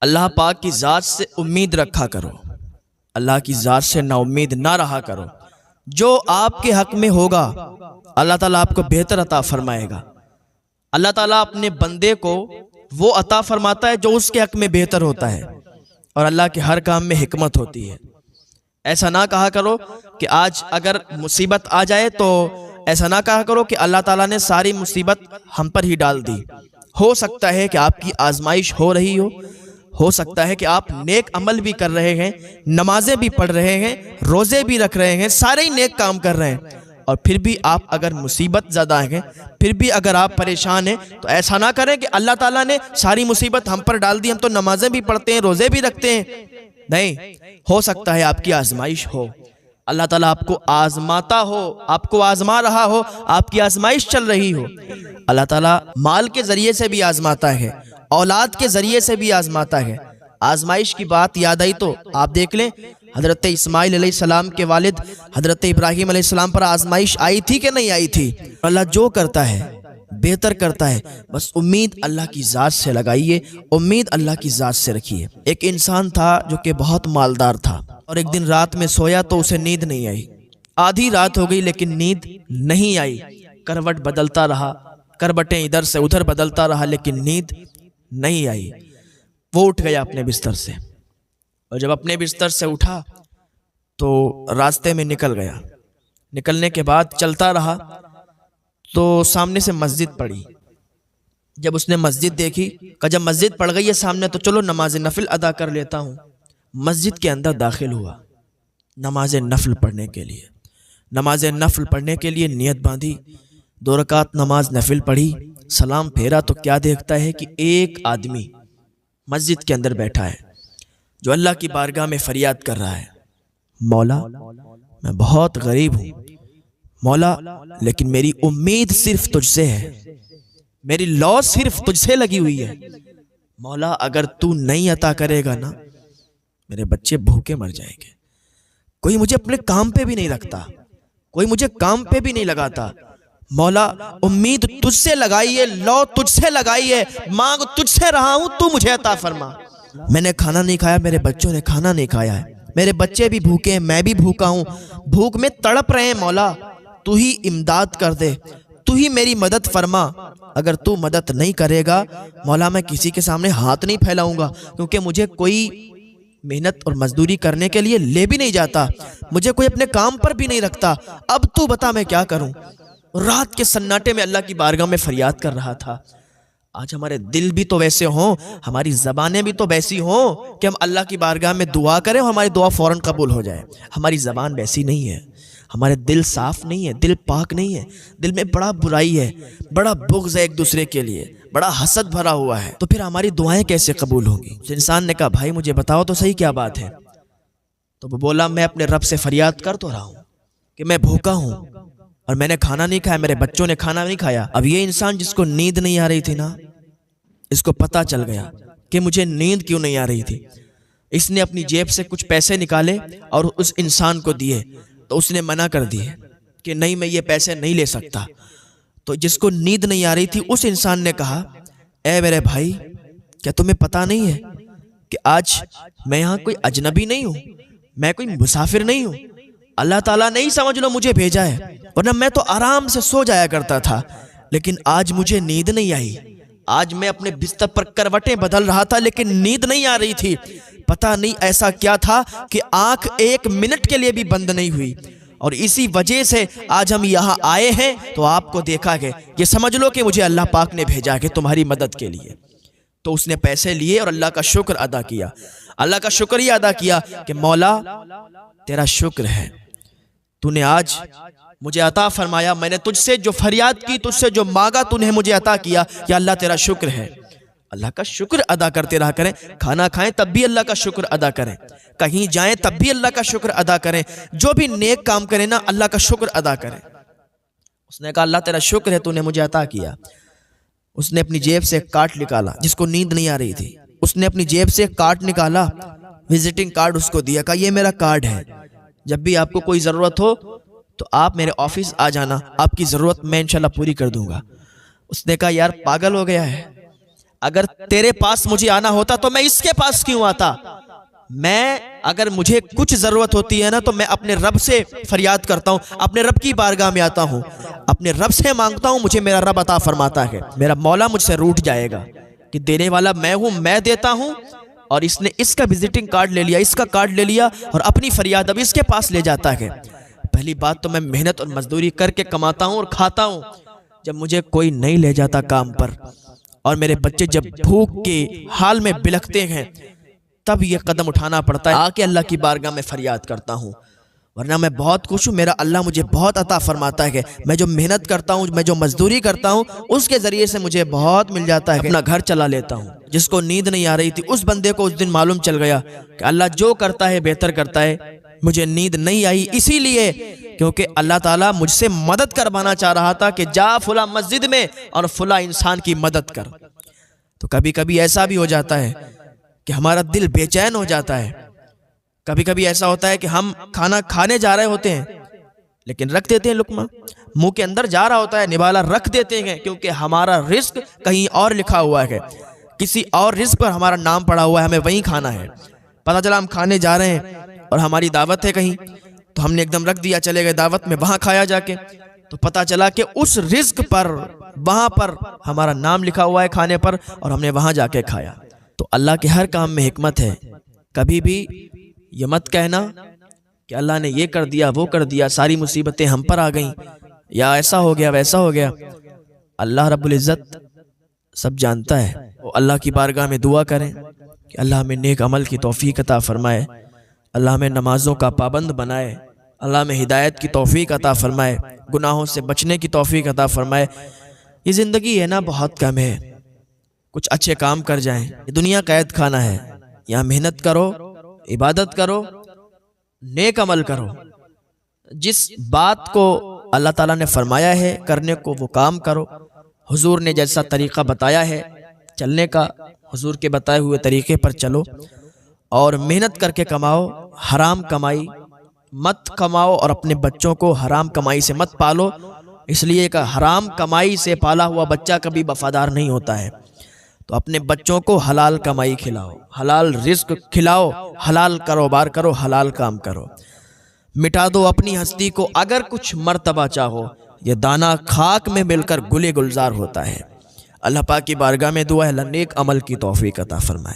اللہ پاک کی ذات سے امید رکھا کرو، اللہ کی ذات سے نا امید نہ رہا کرو۔ جو آپ کے حق میں ہوگا اللہ تعالیٰ آپ کو بہتر عطا فرمائے گا۔ اللہ تعالیٰ اپنے بندے کو وہ عطا فرماتا ہے جو اس کے حق میں بہتر ہوتا ہے، اور اللہ کے ہر کام میں حکمت ہوتی ہے۔ ایسا نہ کہا کرو کہ آج اگر مصیبت آ جائے تو ایسا نہ کہا کرو کہ اللہ تعالیٰ نے ساری مصیبت ہم پر ہی ڈال دی۔ ہو سکتا ہے کہ آپ کی آزمائش ہو رہی ہو سکتا ہے کہ آپ نیک عمل بھی کر رہے ہیں، نمازیں بھی پڑھ رہے ہیں، روزے بھی رکھ رہے ہیں، سارے ہی نیک کام کر رہے ہیں، اور پھر بھی آپ اگر مصیبت زدہ ہیں، پھر بھی اگر آپ پریشان ہیں، تو ایسا نہ کریں کہ اللہ تعالیٰ نے ساری مصیبت ہم پر ڈال دی، ہم تو نمازیں بھی پڑھتے ہیں، روزے بھی رکھتے ہیں۔ نہیں، ہو سکتا ہے آپ کی آزمائش ہو، اللہ تعالیٰ آپ کو آزماتا ہو، آپ کو آزما رہا ہو، آپ کی آزمائش چل رہی ہو۔ اللہ تعالیٰ مال کے ذریعے سے بھی آزماتا ہے، اولاد کے ذریعے سے بھی آزماتا ہے۔ آزمائش کی بات یاد آئی تو آپ دیکھ لیں، حضرت اسماعیل علیہ السلام کے والد حضرت ابراہیم علیہ السلام پر آزمائش آئی تھی کہ نہیں آئی تھی؟ اللہ جو کرتا ہے بہتر کرتا ہے، بس امید اللہ کی ذات سے لگائیے، امید اللہ کی ذات سے رکھیے۔ ایک انسان تھا جو کہ بہت مالدار تھا، اور ایک دن رات میں سویا تو اسے نیند نہیں آئی۔ آدھی رات ہو گئی لیکن نیند نہیں آئی، کروٹ بدلتا رہا، کروٹیں ادھر سے ادھر بدلتا رہا، لیکن نیند نہیں آئی۔ وہ اٹھ گیا اپنے بستر سے، اور جب اپنے بستر سے اٹھا تو راستے میں نکل گیا۔ نکلنے کے بعد چلتا رہا تو سامنے سے مسجد پڑی۔ جب اس نے مسجد دیکھی کہ جب مسجد پڑ گئی ہے سامنے تو چلو نماز نفل ادا کر لیتا ہوں۔ مسجد کے اندر داخل ہوا نماز نفل پڑھنے کے لیے۔ نماز نفل پڑھنے کے لیے نیت باندھی، 2 رکعت نماز نفل پڑھی، سلام پھیرا تو کیا دیکھتا ہے کہ ایک آدمی مسجد کے اندر بیٹھا ہے جو اللہ کی بارگاہ میں فریاد کر رہا ہے، مولا میں بہت غریب ہوں، مولا لیکن میری امید صرف تجھ سے ہے، میری لو صرف تجھ سے لگی ہوئی ہے، مولا اگر تو نہیں عطا کرے گا نا میرے بچے بھوکے مر جائیں گے۔ کوئی مجھے اپنے کام پہ بھی نہیں رکھتا، کوئی مجھے کام پہ بھی نہیں لگاتا، مولا امید تجھ سے لگائی ہے، لو تجھ سے لگائی ہے، مانگ تجھ سے رہا ہوں، تو مجھے عطا فرما۔ میں نے کھانا نہیں کھایا، میرے بچوں نے کھانا نہیں کھایا ہے، میرے بچے بھی بھوکے ہیں، میں بھی بھوکا ہوں، بھوک میں تڑپ رہے ہیں، مولا تو ہی امداد کر دے، تو ہی میری مدد فرما۔ اگر تو مدد نہیں کرے گا مولا میں کسی کے سامنے ہاتھ نہیں پھیلاؤں گا، کیونکہ مجھے کوئی محنت اور مزدوری کرنے کے لیے لے بھی نہیں جاتا، مجھے کوئی اپنے کام پر بھی نہیں رکھتا، اب تو بتا میں کیا کروں۔ رات کے سناٹے میں اللہ کی بارگاہ میں فریاد کر رہا تھا۔ آج ہمارے دل بھی تو ویسے ہوں، ہماری زبانیں بھی تو ویسی ہوں کہ ہم اللہ کی بارگاہ میں دعا کریں اور ہماری دعا فوراً قبول ہو جائے۔ ہماری زبان ویسی نہیں ہے، ہمارے دل صاف نہیں ہے، دل پاک نہیں ہے، دل میں بڑا برائی ہے، بڑا بغض ہے ایک دوسرے کے لیے، بڑا حسد بھرا ہوا ہے، تو پھر ہماری دعائیں کیسے قبول ہوں گی؟ اس انسان نے کہا بھائی مجھے بتاؤ تو صحیح کیا بات ہے؟ تو وہ بولا میں اپنے رب سے فریاد کر تو رہا ہوں کہ میں بھوکا ہوں اور میں نے کھانا نہیں کھایا، میرے بچوں نے کھانا نہیں کھایا۔ اب یہ انسان جس کو نیند نہیں آ رہی تھی نا، اس کو پتا چل گیا کہ مجھے نیند کیوں نہیں آ رہی تھی۔ اس نے اپنی جیب سے کچھ پیسے نکالے اور اس انسان کو دیے، تو اس نے منع کر دیے کہ نہیں میں یہ پیسے نہیں لے سکتا۔ تو جس کو نیند نہیں آ رہی تھی اس انسان نے کہا اے میرے بھائی کیا تمہیں پتا نہیں ہے کہ آج میں یہاں کوئی اجنبی نہیں ہوں، میں کوئی مسافر نہیں ہوں، اللہ تعالیٰ نے ہی سمجھ لو مجھے بھیجا ہے، ورنہ میں تو آرام سے سو جایا کرتا تھا، لیکن آج مجھے نیند نہیں آئی، آج میں اپنے بستر پر کروٹیں بدل رہا تھا لیکن نیند نہیں آ رہی تھی۔ پتہ نہیں ایسا کیا تھا کہ آنکھ 1 منٹ کے لیے بھی بند نہیں ہوئی، اور اسی وجہ سے آج ہم یہاں آئے ہیں تو آپ کو دیکھا گیا، یہ سمجھ لو کہ مجھے اللہ پاک نے بھیجا کہ تمہاری مدد کے لیے۔ تو اس نے پیسے لیے اور اللہ کا شکر ادا کیا، اللہ کا شکریہ ادا کیا کہ مولا تیرا شکر ہے، تو نے آج مجھے عطا فرمایا، میں نے تجھ سے جو فریاد کی، تجھ سے جو مانگا تو نے مجھے عطا کیا، یا اللہ تیرا شکر ہے۔ اللہ کا شکر ادا کرتے رہا کریں، کھانا کھائیں تب بھی اللہ کا شکر ادا کریں، کہیں جائیں تب بھی اللہ کا شکر ادا کریں، جو بھی نیک کام کریں نا اللہ کا شکر ادا کریں۔ اس نے کہا اللہ تیرا شکر ہے تو نے مجھے عطا کیا۔ اس نے اپنی جیب سے ایک کارڈ نکالا، جس کو نیند نہیں آ رہی تھی، اس نے اپنی جیب سے ایک کارڈ نکالا، وزٹنگ کارڈ اس کو دیا، کہا یہ میرا کارڈ ہے، جب بھی آپ کو کوئی ضرورت ہو تو آپ میرے آفس آ جانا، آپ کی ضرورت میں انشاءاللہ پوری کر دوں گا۔ اس نے کہا یار پاگل ہو گیا ہے، اگر تیرے پاس مجھے آنا ہوتا تو میں اس کے پاس کیوں آتا؟ میں اگر مجھے کچھ ضرورت ہوتی ہے نا تو میں اپنے رب سے فریاد کرتا ہوں، اپنے رب کی بارگاہ میں آتا ہوں، اپنے رب سے مانگتا ہوں، مجھے میرا رب عطا فرماتا ہے۔ میرا مولا مجھ سے روٹھ جائے گا کہ دینے والا میں ہوں، میں دیتا ہوں، اور اس نے اس کا وزٹنگ کارڈ لے لیا، اس کا کارڈ لے لیا، اور اپنی فریاد اب اس کے پاس لے جاتا ہے۔ پہلی بات تو میں محنت اور مزدوری کر کے کماتا ہوں اور کھاتا ہوں، جب مجھے کوئی نہیں لے جاتا کام پر، اور میرے بچے جب بھوک کے حال میں بلکتے ہیں تب یہ قدم اٹھانا پڑتا ہے، آ کے اللہ کی بارگاہ میں فریاد کرتا ہوں، ورنہ میں بہت خوش ہوں، میرا اللہ مجھے بہت عطا فرماتا ہے۔ میں جو محنت کرتا ہوں، میں جو مزدوری کرتا ہوں، اس کے ذریعے سے مجھے بہت مل جاتا ہے، اپنا گھر چلا لیتا ہوں۔ جس کو نیند نہیں آ رہی تھی اس بندے کو اس دن معلوم چل گیا کہ اللہ جو کرتا ہے بہتر کرتا ہے، مجھے نیند نہیں آئی اسی لیے کیونکہ اللہ تعالیٰ مجھ سے مدد کروانا چاہ رہا تھا کہ جا فلاں مسجد میں اور فلاں انسان کی مدد کر۔ تو کبھی کبھی ایسا بھی ہو جاتا ہے کہ ہمارا دل بے چین ہو جاتا ہے، کبھی کبھی ایسا ہوتا ہے کہ ہم کھانا کھانے جا رہے ہوتے ہیں لیکن رکھ دیتے ہیں، لقمہ منہ کے اندر جا رہا ہوتا ہے، نوالا رکھ دیتے ہیں، کیونکہ ہمارا رزق کہیں اور لکھا ہوا ہے، کسی اور رزق پر ہمارا نام پڑا ہوا ہے، ہمیں وہیں کھانا ہے۔ پتہ چلا ہم کھانے جا رہے ہیں اور ہماری دعوت ہے کہیں، تو ہم نے ایک دم رکھ دیا، چلے گئے دعوت میں، وہاں کھایا جا کے، تو پتہ چلا کہ اس رزق پر وہاں پر ہمارا نام لکھا ہوا ہے کھانے پر، اور ہم نے وہاں جا کے کھایا۔ تو اللہ کے ہر کام میں حکمت ہے، کبھی بھی یہ مت کہنا کہ اللہ نے یہ کر دیا وہ کر دیا، ساری مصیبتیں ہم پر آ گئیں، یا ایسا ہو گیا ویسا ہو گیا۔ اللہ رب العزت سب جانتا ہے، وہ اللہ کی بارگاہ میں دعا کریں کہ اللہ ہمیں نیک عمل کی توفیق عطا فرمائے، اللہ ہمیں نمازوں کا پابند بنائے، اللہ ہمیں ہدایت کی توفیق عطا فرمائے، گناہوں سے بچنے کی توفیق عطا فرمائے۔ یہ زندگی ہے نا بہت کم ہے، کچھ اچھے کام کر جائیں، یہ دنیا قید خانہ ہے، یہاں محنت کرو، عبادت کرو، نیک عمل کرو، جس بات کو اللہ تعالیٰ نے فرمایا ہے کرنے کو وہ کام کرو، حضور نے جیسا طریقہ بتایا ہے چلنے کا، حضور کے بتائے ہوئے طریقے پر چلو، اور محنت کر کے کماؤ، حرام کمائی مت کماؤ، اور اپنے بچوں کو حرام کمائی سے مت پالو، اس لیے کہ حرام کمائی سے پالا ہوا بچہ کبھی وفادار نہیں ہوتا ہے۔ تو اپنے بچوں کو حلال کمائی کھلاؤ، حلال رزق کھلاؤ، حلال کاروبار کرو، حلال کام کرو، مٹا دو اپنی ہستی کو اگر کچھ مرتبہ چاہو، یہ دانہ خاک میں مل کر گلے گلزار ہوتا ہے۔ اللہ پاک کی بارگاہ میں دعا ہے اللہ نیک عمل کی توفیق عطا فرمائے۔